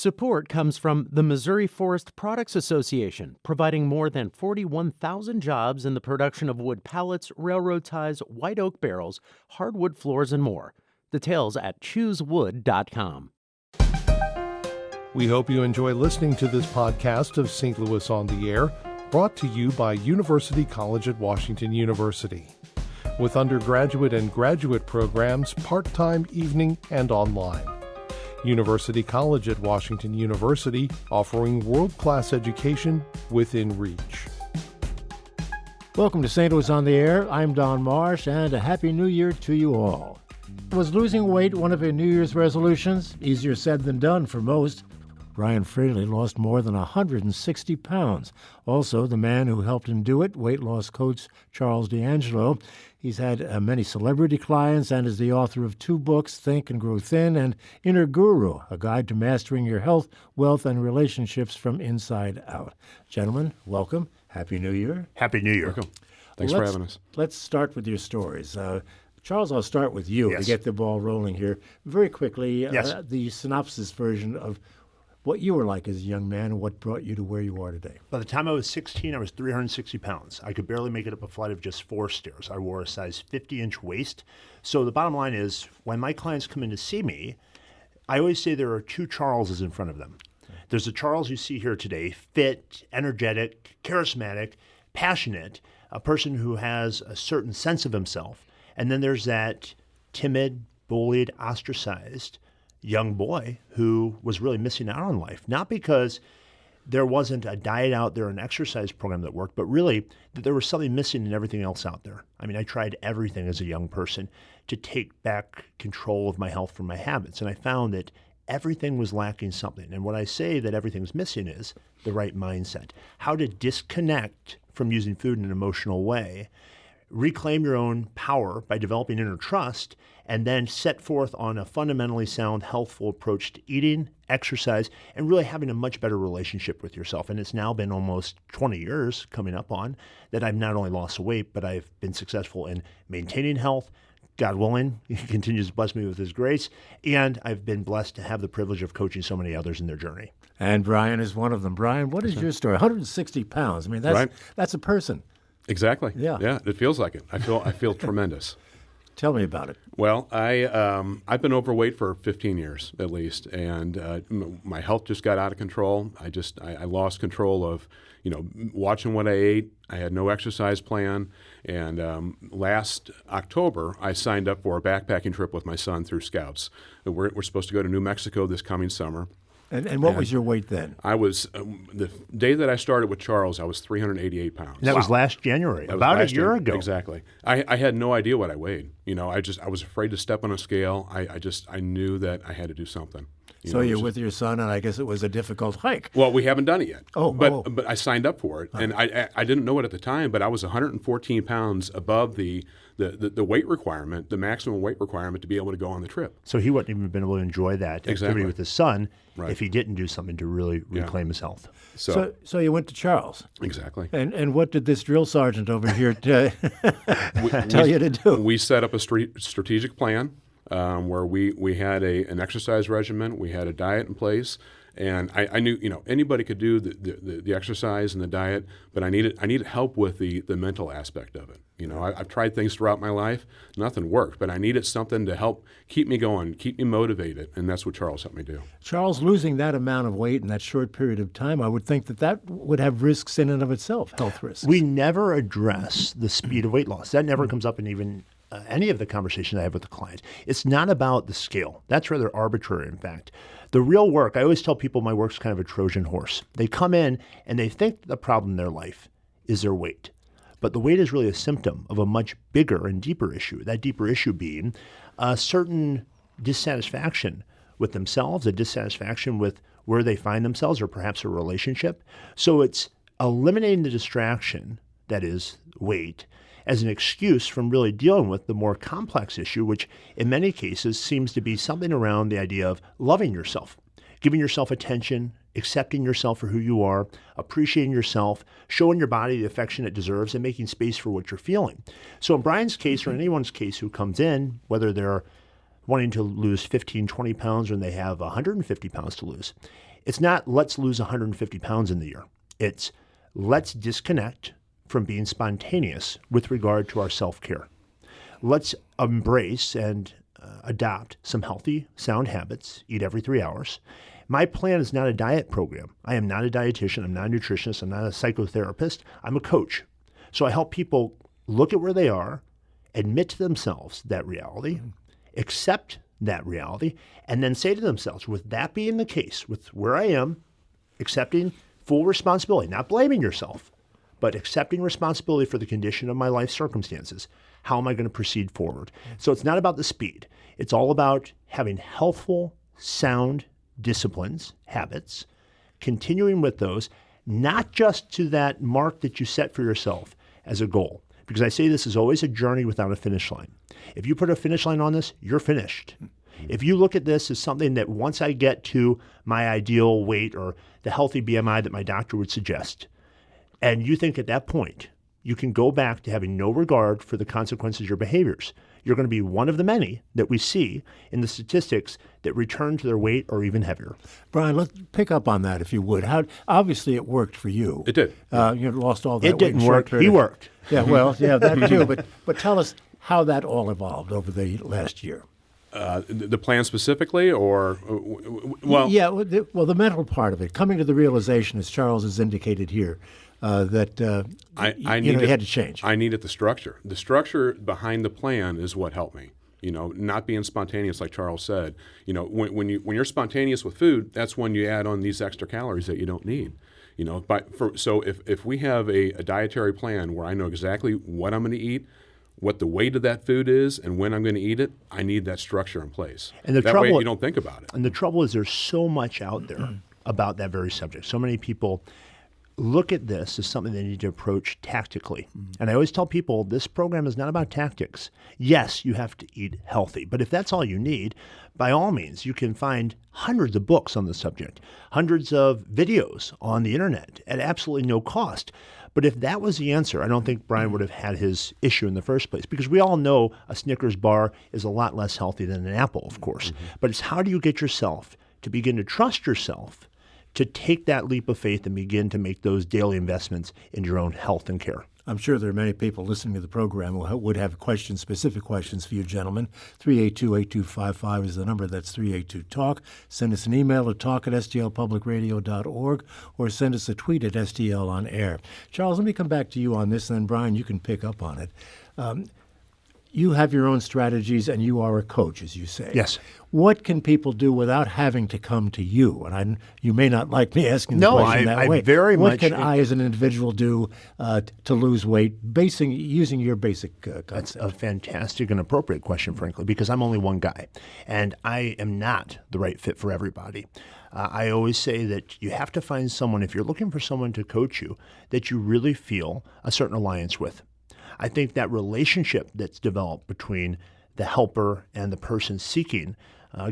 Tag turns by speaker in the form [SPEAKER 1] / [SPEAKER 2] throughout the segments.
[SPEAKER 1] Support comes from the Missouri Forest Products Association, providing more than 41,000 jobs in the production of wood pallets, railroad ties, white oak barrels, hardwood floors, and more. Details at choosewood.com.
[SPEAKER 2] We hope you enjoy listening to this podcast of St. Louis on the Air, brought to you by University College at Washington University. With undergraduate and graduate programs, part-time, evening, and online. University College at Washington University, offering world-class education within reach.
[SPEAKER 3] Welcome to St. Louis on the Air. I'm Don Marsh, and a Happy New Year to you all. Was losing weight one of your New Year's resolutions? Easier said than done for most. Brian Fraley lost more than 160 pounds. Also, the man who helped him do it, weight loss coach Charles D'Angelo. He's had many celebrity clients and is the author of 2 books, Think and Grow Thin and Inner Guru, a guide to mastering your health, wealth, and relationships from inside out. Gentlemen, welcome. Happy New Year.
[SPEAKER 4] Happy New Year.
[SPEAKER 5] Welcome. Thanks for having us.
[SPEAKER 3] Let's start with your stories. Charles, I'll start with you to get the ball rolling here. Very quickly, the synopsis version of what you were like as a young man and what brought you to where you are today.
[SPEAKER 4] By the time I was 16, I was 360 pounds. I could barely make it up a flight of just 4 stairs. I wore a size 50-inch waist. So the bottom line is, when my clients come in to see me, I always say there are 2 Charleses in front of them. There's the Charles you see here today, fit, energetic, charismatic, passionate, a person who has a certain sense of himself. And then there's that timid, bullied, ostracized young boy who was really missing out on life, not because there wasn't a diet out there, an exercise program that worked, but really that there was something missing in everything else out there. I mean, I tried everything as a young person to take back control of my health from my habits, and I found that everything was lacking something. And when I say that everything's missing is the right mindset, how to disconnect from using food in an emotional way, reclaim your own power by developing inner trust, and then set forth on a fundamentally sound, healthful approach to eating, exercise, and really having a much better relationship with yourself. And it's now been almost 20 years coming up on that I've not only lost weight, but I've been successful in maintaining health. God willing, He continues to bless me with His grace, and I've been blessed to have the privilege of coaching so many others in their journey.
[SPEAKER 3] And Brian is one of them. Brian, what is your story? 160 pounds. I mean, that's a person.
[SPEAKER 5] Exactly.
[SPEAKER 3] Yeah.
[SPEAKER 5] It feels like it. I feel tremendous.
[SPEAKER 3] Tell me about it.
[SPEAKER 5] Well, I've been overweight for 15 years at least, and my health just got out of control. I lost control of, watching what I ate. I had no exercise plan, and last October I signed up for a backpacking trip with my son through Scouts. We're supposed to go to New Mexico this coming summer.
[SPEAKER 3] And what was your weight then?
[SPEAKER 5] I was, the day that I started with Charles, I was 388 pounds.
[SPEAKER 4] And that was last January, about a year ago.
[SPEAKER 5] Exactly. I had no idea what I weighed. I was afraid to step on a scale. I knew that I had to do something.
[SPEAKER 3] So you're with your son, and I guess it was a difficult hike.
[SPEAKER 5] Well, we haven't done it yet. But I signed up for it, and I didn't know it at the time, but I was 114 pounds above the weight requirement, the maximum weight requirement to be able to go on the trip.
[SPEAKER 4] So he wouldn't even been able to enjoy that activity with his son if he didn't do something to really reclaim his health.
[SPEAKER 3] So you went to Charles.
[SPEAKER 5] Exactly.
[SPEAKER 3] And what did this drill sergeant over here tell you to do?
[SPEAKER 5] We set up a strategic plan where we had an exercise regimen, we had a diet in place. And I knew, anybody could do the exercise and the diet, but I needed help with the mental aspect of it. I've tried things throughout my life, nothing worked, but I needed something to help keep me going, keep me motivated, and that's what Charles helped me do.
[SPEAKER 3] Charles, losing that amount of weight in that short period of time, I would think that would have risks in and of itself, health risks.
[SPEAKER 4] We never address the speed of weight loss. That never comes up in even any of the conversations I have with the client. It's not about the scale. That's rather arbitrary, in fact. The real work, I always tell people my work's kind of a Trojan horse. They come in and they think the problem in their life is their weight. But the weight is really a symptom of a much bigger and deeper issue. That deeper issue being a certain dissatisfaction with themselves, a dissatisfaction with where they find themselves, or perhaps a relationship. So it's eliminating the distraction, that is weight, as an excuse from really dealing with the more complex issue, which in many cases seems to be something around the idea of loving yourself, giving yourself attention, accepting yourself for who you are, appreciating yourself, showing your body the affection it deserves, and making space for what you're feeling. So in Brian's case, or in anyone's case who comes in, whether they're wanting to lose 15, 20 pounds or they have 150 pounds to lose, It's not let's lose 150 pounds in the year. It's let's disconnect from being spontaneous with regard to our self-care. Let's embrace and adopt some healthy, sound habits, eat every 3 hours. My plan is not a diet program. I am not a dietitian. I'm not a nutritionist. I'm not a psychotherapist. I'm a coach. So I help people look at where they are, admit to themselves that reality, accept that reality, and then say to themselves, with that being the case, with where I am, accepting full responsibility, not blaming yourself, but accepting responsibility for the condition of my life circumstances, how am I going to proceed forward? So it's not about the speed. It's all about having healthful, sound disciplines, habits, continuing with those, not just to that mark that you set for yourself as a goal. Because I say this is always a journey without a finish line. If you put a finish line on this, you're finished. If you look at this as something that once I get to my ideal weight or the healthy BMI that my doctor would suggest, and you think at that point you can go back to having no regard for the consequences of your behaviors, you're going to be one of the many that we see in the statistics that return to their weight or even heavier.
[SPEAKER 3] Brian, let's pick up on that if you would. Obviously, it worked for you.
[SPEAKER 5] It did.
[SPEAKER 3] You lost all that
[SPEAKER 4] It
[SPEAKER 3] weight.
[SPEAKER 4] didn't work. He worked.
[SPEAKER 3] Yeah, well, yeah, that too. But tell us how that all evolved over the last year.
[SPEAKER 5] The plan specifically, or well,
[SPEAKER 3] Yeah, well, the mental part of it, coming to the realization, as Charles has indicated here, that you had to change.
[SPEAKER 5] I needed the structure. The structure behind the plan is what helped me. Not being spontaneous, like Charles said. When you're spontaneous with food, that's when you add on these extra calories that you don't need. So if we have a dietary plan where I know exactly what I'm going to eat, what the weight of that food is, and when I'm going to eat it, I need that structure in place.
[SPEAKER 4] And
[SPEAKER 5] that way you don't think about it.
[SPEAKER 4] And the trouble is there's so much out there about that very subject. So many people look at this as something they need to approach tactically. And I always tell people this program is not about tactics. Yes, you have to eat healthy, but if that's all you need, by all means, you can find hundreds of books on the subject, hundreds of videos on the internet at absolutely no cost. But if that was the answer, I don't think Brian would have had his issue in the first place, because we all know a Snickers bar is a lot less healthy than an apple, of course. But it's how do you get yourself to begin to trust yourself to take that leap of faith and begin to make those daily investments in your own health and care.
[SPEAKER 3] I'm sure there are many people listening to the program who would have questions, specific questions for you gentlemen. 382-8255 is the number. That's 382-TALK. Send us an email at talk@stlpublicradio.org or send us a tweet at STL on air. Charles, let me come back to you on this, and then Brian, you can pick up on it. You have your own strategies, and you are a coach, as you say.
[SPEAKER 4] Yes.
[SPEAKER 3] What can people do without having to come to you? And you may not like me asking the question that way. What can I, as an individual, do to lose weight, using your basic concept?
[SPEAKER 4] That's a fantastic and appropriate question, frankly, because I'm only one guy, and I am not the right fit for everybody. I always say that you have to find someone, if you're looking for someone to coach you, that you really feel a certain alliance with. I think that relationship that's developed between the helper and the person seeking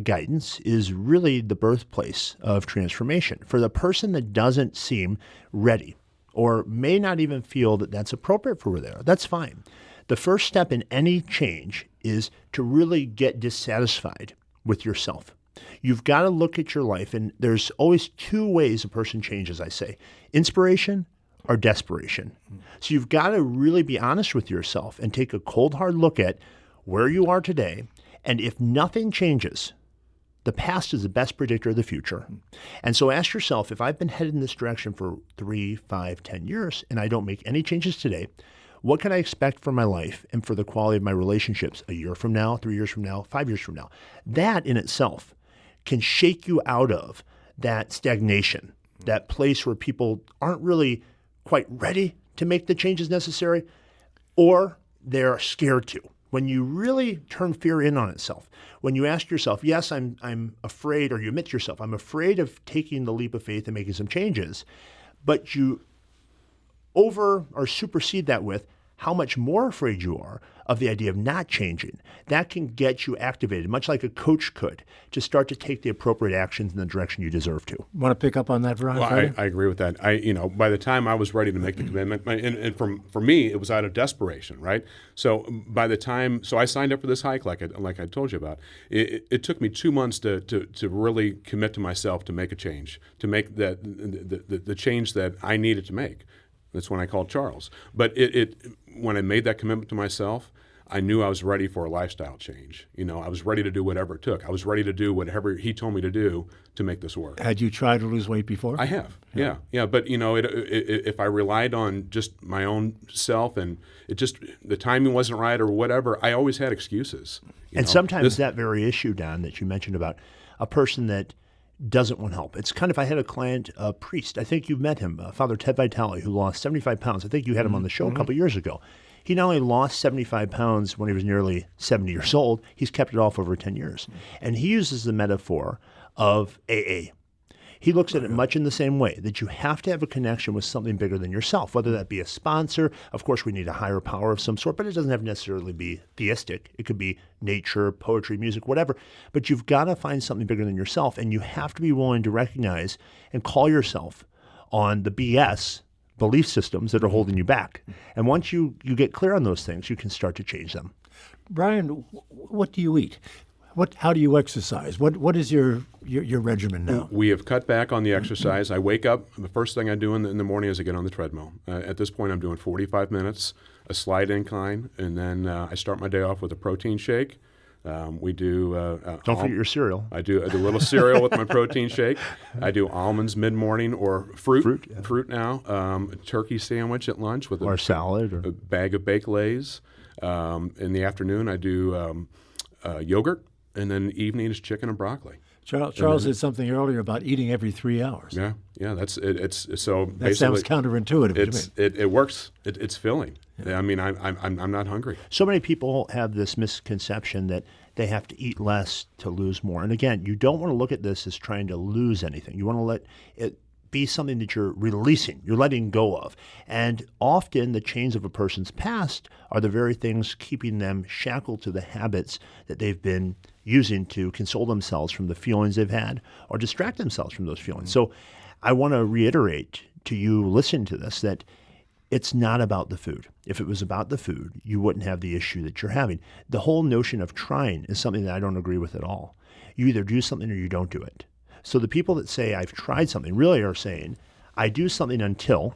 [SPEAKER 4] guidance is really the birthplace of transformation. For the person that doesn't seem ready or may not even feel that that's appropriate for where they are, that's fine. The first step in any change is to really get dissatisfied with yourself. You've got to look at your life, and there's always two ways a person changes, I say. Inspiration or desperation. So you've got to really be honest with yourself and take a cold, hard look at where you are today. And if nothing changes, the past is the best predictor of the future. And so ask yourself, if I've been headed in this direction for 3, 5, 10 years, and I don't make any changes today, what can I expect for my life and for the quality of my relationships a year from now, 3 years from now, 5 years from now? That in itself can shake you out of that stagnation, that place where people aren't really quite ready to make the changes necessary, or they're scared to. When you really turn fear in on itself, when you ask yourself, yes, I'm afraid, or you admit to yourself, I'm afraid of taking the leap of faith and making some changes, but you over or supersede that with, how much more afraid you are of the idea of not changing. That can get you activated, much like a coach could, to start to take the appropriate actions in the direction you deserve to.
[SPEAKER 3] Want to pick up on that, Brian?
[SPEAKER 5] Well, I agree with that. By the time I was ready to make the commitment, and for me, it was out of desperation, right? So by the time, I signed up for this hike, like I told you about. It took me 2 months to really commit to myself to make a change, to make the change that I needed to make. That's when I called Charles. But when I made that commitment to myself, I knew I was ready for a lifestyle change. I was ready to do whatever it took. I was ready to do whatever he told me to do to make this work.
[SPEAKER 3] Had you tried to lose weight before?
[SPEAKER 5] I have, yeah. But if I relied on just my own self and the timing wasn't right or whatever, I always had excuses.
[SPEAKER 4] And sometimes that very issue, Don, that you mentioned about a person that doesn't want help. It's kind of, I had a client, a priest. I think you've met him, Father Ted Vitale, who lost 75 pounds. I think you had him on the show a couple years ago. He not only lost 75 pounds when he was nearly 70 years old, he's kept it off over 10 years. And he uses the metaphor of AA. He looks at it much in the same way, that you have to have a connection with something bigger than yourself, whether that be a sponsor. Of course, we need a higher power of some sort, but it doesn't have to necessarily be theistic. It could be nature, poetry, music, whatever. But you've got to find something bigger than yourself, and you have to be willing to recognize and call yourself on the BS belief systems that are holding you back. And once you get clear on those things, you can start to change them.
[SPEAKER 3] Brian, what do you eat? How do you exercise? What is your regimen now?
[SPEAKER 5] We have cut back on the exercise. I wake up, the first thing I do in the morning is I get on the treadmill. At this point, I'm doing 45 minutes, a slight incline, and then I start my day off with a protein shake. We do.
[SPEAKER 4] Don't forget your cereal.
[SPEAKER 5] I do a little cereal with my protein shake. I do almonds mid-morning or fruit now. A turkey sandwich at lunch with
[SPEAKER 4] or salad or
[SPEAKER 5] a bag of baked Lays. In the afternoon, I do yogurt. And then evening is chicken and broccoli.
[SPEAKER 3] Charles said something earlier about eating every 3 hours.
[SPEAKER 5] Yeah, that's it. It's so
[SPEAKER 3] that sounds counterintuitive.
[SPEAKER 5] It works. It's filling. Yeah. I mean, I'm not hungry.
[SPEAKER 4] So many people have this misconception that they have to eat less to lose more. And again, you don't want to look at this as trying to lose anything. You want to let it be something that you're releasing, you're letting go of. And often the chains of a person's past are the very things keeping them shackled to the habits that they've been using to console themselves from the feelings they've had or distract themselves from those feelings. So I want to reiterate to you listening to this that it's not about the food. If it was about the food, you wouldn't have the issue that you're having. The whole notion of trying is something that I don't agree with at all. You either do something or you don't do it. So the people that say I've tried something really are saying I do something until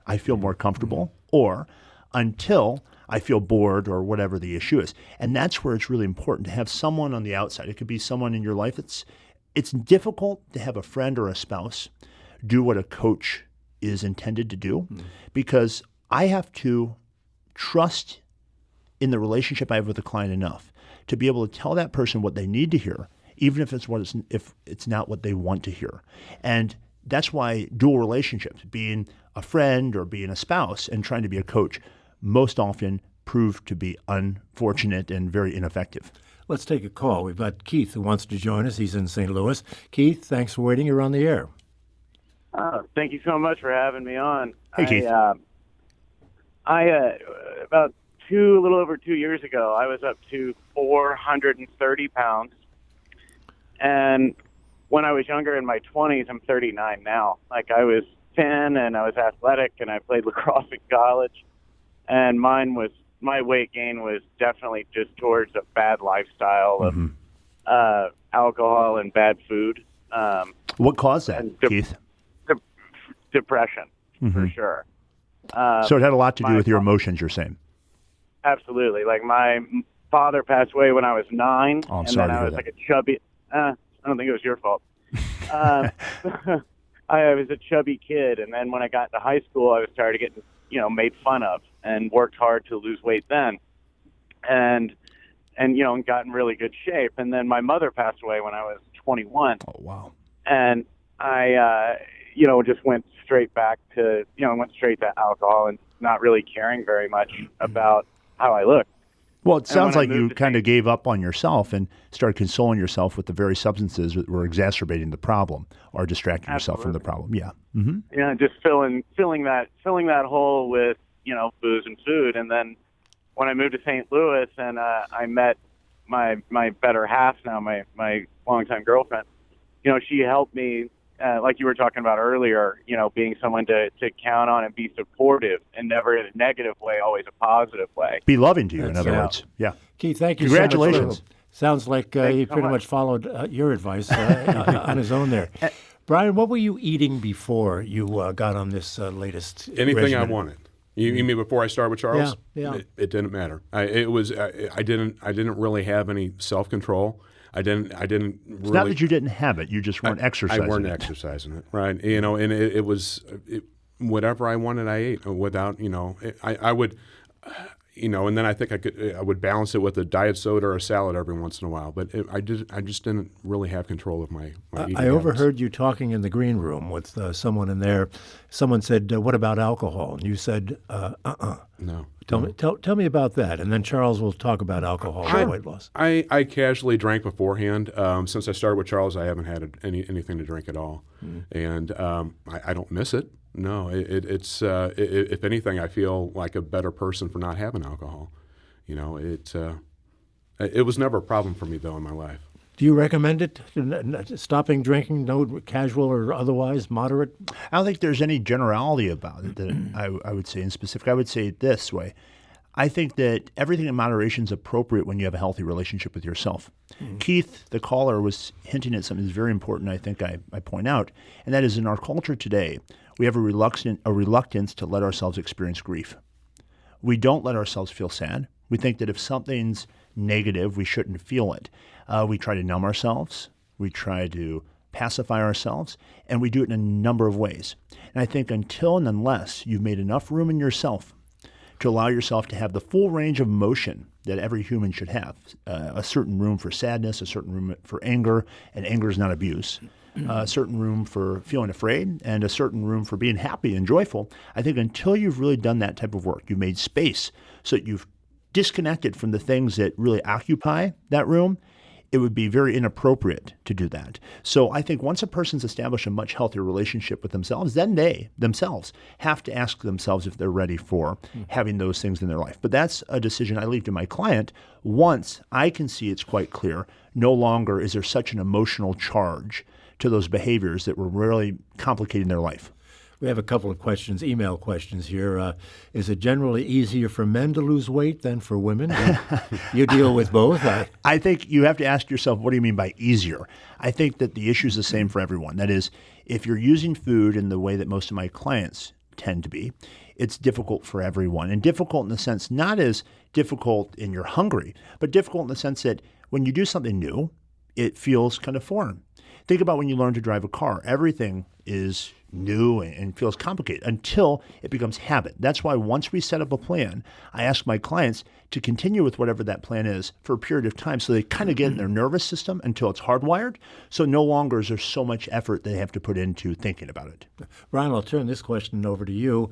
[SPEAKER 4] I feel more comfortable or until I feel bored or whatever the issue is. And that's where it's really important to have someone on the outside. It could be someone in your life. It's difficult to have a friend or a spouse do what a coach is intended to do because I have to trust in the relationship I have with the client enough to be able to tell that person what they need to hear, even if it's not what they want to hear. And that's why dual relationships, being a friend or being a spouse and trying to be a coach, most often prove to be unfortunate and very ineffective.
[SPEAKER 3] Let's take a call. We've got Keith who wants to join us. He's in St. Louis. Keith, thanks for waiting. You're on the air.
[SPEAKER 6] Thank you so much for having me on.
[SPEAKER 4] Hey, Keith.
[SPEAKER 6] About a little over 2 years ago, I was up to 430 pounds. And when I was younger in my 20s, I'm 39 now. Like I was 10 and I was athletic and I played lacrosse in college. And my weight gain was definitely just towards a bad lifestyle of alcohol and bad food.
[SPEAKER 4] What caused that, Keith?
[SPEAKER 6] Depression, for sure.
[SPEAKER 4] So it had a lot to do with your emotions, you're saying?
[SPEAKER 6] Absolutely. Like my father passed away when I was 9.
[SPEAKER 4] Oh, I'm
[SPEAKER 6] and
[SPEAKER 4] sorry
[SPEAKER 6] then
[SPEAKER 4] to
[SPEAKER 6] I
[SPEAKER 4] hear
[SPEAKER 6] was
[SPEAKER 4] that.
[SPEAKER 6] like a chubby. I don't think it was your fault. I was a chubby kid, and then when I got into high school, I started getting, made fun of, and worked hard to lose weight then, and got in really good shape. And then my mother passed away when I was 21.
[SPEAKER 4] Oh wow!
[SPEAKER 6] And I, just went straight back to, went straight to alcohol and not really caring very much about how I looked.
[SPEAKER 4] Well, it sounds like you kind of gave up on yourself and started consoling yourself with the very substances that were exacerbating the problem or distracting yourself from the problem. Yeah. Mm-hmm.
[SPEAKER 6] Yeah, just filling that hole with booze and food. And then when I moved to St. Louis and I met my better half now, my longtime girlfriend, she helped me, like you were talking about earlier, being someone to count on and be supportive, and never in a negative way, always a positive way.
[SPEAKER 4] Be loving to you, in other words. Yeah.
[SPEAKER 3] Keith, thank you.
[SPEAKER 4] Congratulations.
[SPEAKER 3] So much. Sounds like he pretty much followed your advice on his own there. Brian, what were you eating before you got on this latest
[SPEAKER 5] Anything
[SPEAKER 3] regimen?
[SPEAKER 5] I wanted. You mean before I started with Charles?
[SPEAKER 3] Yeah.
[SPEAKER 5] It didn't matter. I didn't really have any self-control. I didn't really.
[SPEAKER 4] It's not that you didn't have it; you just weren't exercising.
[SPEAKER 5] I weren't exercising it, right? And it was whatever I wanted, I ate without. I would. And then I think I would balance it with a diet soda or a salad every once in a while. But I just didn't really have control of my eating
[SPEAKER 3] I overheard you talking in the green room with someone in there. Someone said, "What about alcohol?" And you said,
[SPEAKER 5] No.
[SPEAKER 3] Tell me about that. And then Charles will talk about alcohol and weight loss.
[SPEAKER 5] I casually drank beforehand. Since I started with Charles, I haven't had anything to drink at all, and I don't miss it. No, it's if anything, I feel like a better person for not having alcohol. It was never a problem for me though in my life.
[SPEAKER 3] Do you recommend it? Stopping drinking, no casual or otherwise, moderate?
[SPEAKER 4] I don't think there's any generality about it that I would say in specific. I would say it this way. I think that everything in moderation is appropriate when you have a healthy relationship with yourself. Keith, the caller, was hinting at something that's very important, I think I point out, and that is in our culture today, we have a reluctance to let ourselves experience grief. We don't let ourselves feel sad. We think that if something's negative, we shouldn't feel it. We try to numb ourselves. We try to pacify ourselves, and we do it in a number of ways. And I think until and unless you've made enough room in yourself to allow yourself to have the full range of emotion that every human should have, a certain room for sadness, a certain room for anger, and anger is not abuse, a certain room for feeling afraid, and a certain room for being happy and joyful. I think until you've really done that type of work, you've made space so that you've disconnected from the things that really occupy that room, it would be very inappropriate to do that. So I think once a person's established a much healthier relationship with themselves, then they themselves have to ask themselves if they're ready for having those things in their life. But that's a decision I leave to my client once I can see it's quite clear. No longer is there such an emotional charge to those behaviors that were really complicating their life.
[SPEAKER 3] We have a couple of questions, email questions here. Is it generally easier for men to lose weight than for women? You deal with both.
[SPEAKER 4] I think you have to ask yourself, what do you mean by easier? I think that the issue is the same for everyone. That is, if you're using food in the way that most of my clients tend to be, it's difficult for everyone. And difficult in the sense, not as difficult in you're hungry, but difficult in the sense that when you do something new, it feels kind of foreign. Think about when you learn to drive a car. Everything is new and feels complicated until it becomes habit. That's why once we set up a plan, I ask my clients to continue with whatever that plan is for a period of time so they kind of get in their nervous system until it's hardwired. So no longer is there so much effort they have to put into thinking about it.
[SPEAKER 3] Brian, I'll turn this question over to you.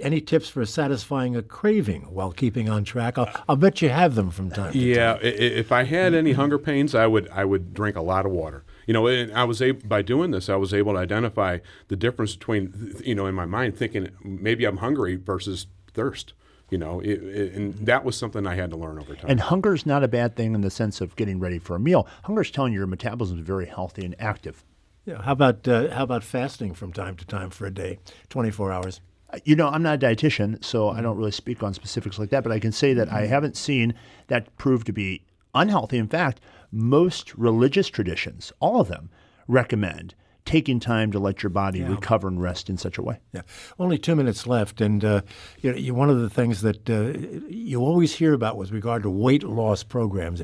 [SPEAKER 3] Any tips for satisfying a craving while keeping on track? I'll bet you have them from time to time.
[SPEAKER 5] Yeah, if I had any hunger pains, I would drink a lot of water. And I was able, by doing this, I was able to identify the difference between, in my mind, thinking maybe I'm hungry versus thirst. And that was something I had to learn over time.
[SPEAKER 4] And hunger is not a bad thing in the sense of getting ready for a meal. Hunger is telling you your metabolism is very healthy and active.
[SPEAKER 3] Yeah. How about fasting from time to time for a day, 24 hours?
[SPEAKER 4] I'm not a dietitian, so I don't really speak on specifics like that, but I can say that I haven't seen that prove to be unhealthy. In fact, most religious traditions, all of them, recommend taking time to let your body recover and rest in such a way.
[SPEAKER 3] Yeah. Only 2 minutes left, and one of the things that you always hear about with regard to weight loss programs,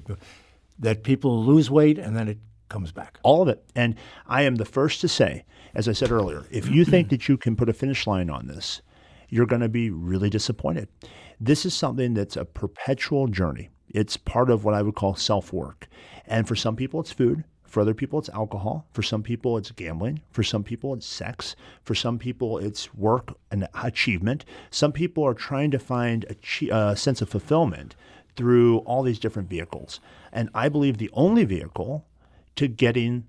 [SPEAKER 3] that people lose weight and then it comes back.
[SPEAKER 4] All of it. And I am the first to say, as I said earlier, if you think that you can put a finish line on this, you're going to be really disappointed. This is something that's a perpetual journey. It's part of what I would call self-work. And for some people, it's food. For other people, it's alcohol. For some people, it's gambling. For some people, it's sex. For some people, it's work and achievement. Some people are trying to find a sense of fulfillment through all these different vehicles. And I believe the only vehicle to getting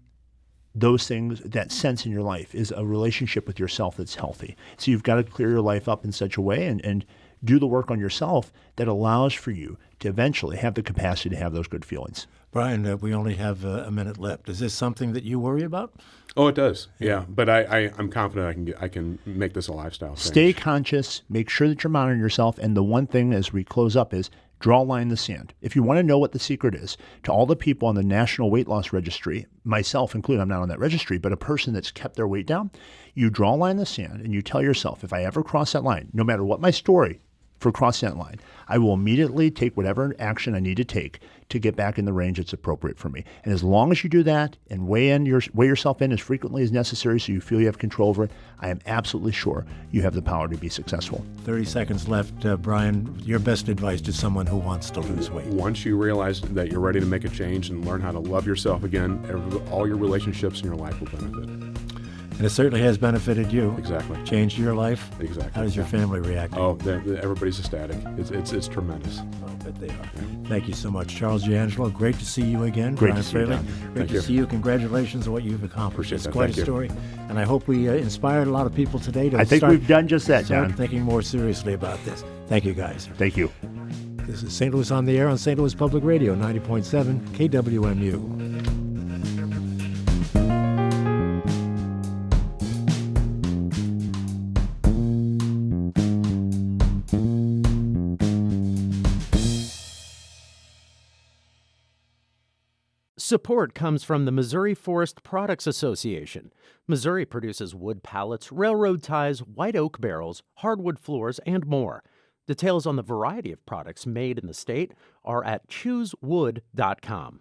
[SPEAKER 4] those things, that sense in your life is a relationship with yourself that's healthy. So you've got to clear your life up in such a way and do the work on yourself that allows for you to eventually have the capacity to have those good feelings.
[SPEAKER 3] Brian, we only have a minute left. Is this something that you worry about?
[SPEAKER 5] Oh, it does. Yeah, but I'm confident I can make this a lifestyle change.
[SPEAKER 4] Stay conscious. Make sure that you're monitoring yourself. And the one thing as we close up is draw a line in the sand. If you want to know what the secret is, to all the people on the National Weight Loss Registry, myself included, I'm not on that registry, but a person that's kept their weight down, you draw a line in the sand and you tell yourself, if I ever cross that line, no matter what my story for crossing that line, I will immediately take whatever action I need to take to get back in the range that's appropriate for me. And as long as you do that and weigh yourself in as frequently as necessary so you feel you have control over it, I am absolutely sure you have the power to be successful.
[SPEAKER 3] 30 seconds left. Brian, your best advice to someone who wants to lose weight.
[SPEAKER 5] Once you realize that you're ready to make a change and learn how to love yourself again, all your relationships in your life will benefit.
[SPEAKER 3] And it certainly has benefited you.
[SPEAKER 5] Exactly.
[SPEAKER 3] Changed your life.
[SPEAKER 5] Exactly.
[SPEAKER 3] How does your family react?
[SPEAKER 5] Oh, everybody's ecstatic. It's tremendous.
[SPEAKER 3] I bet they are. Thank you so much, Charles Giangelo. Great to see you again.
[SPEAKER 4] Great
[SPEAKER 3] Brian
[SPEAKER 4] to see you,
[SPEAKER 3] Fraley.
[SPEAKER 4] Don.
[SPEAKER 3] Great
[SPEAKER 5] Thank
[SPEAKER 3] to
[SPEAKER 5] you.
[SPEAKER 3] see you. Congratulations on what you've accomplished.
[SPEAKER 5] Appreciate
[SPEAKER 3] It's
[SPEAKER 5] that.
[SPEAKER 3] quite
[SPEAKER 5] Thank
[SPEAKER 3] a
[SPEAKER 5] you.
[SPEAKER 3] story, and I hope we inspired a lot of people today to
[SPEAKER 4] I think we've done just that,
[SPEAKER 3] start
[SPEAKER 4] John.
[SPEAKER 3] thinking more seriously about this. Thank you, guys.
[SPEAKER 4] Thank you.
[SPEAKER 3] This is St. Louis on the Air on St. Louis Public Radio, 90.7 KWMU.
[SPEAKER 1] Support comes from the Missouri Forest Products Association. Missouri produces wood pallets, railroad ties, white oak barrels, hardwood floors, and more. Details on the variety of products made in the state are at choosewood.com.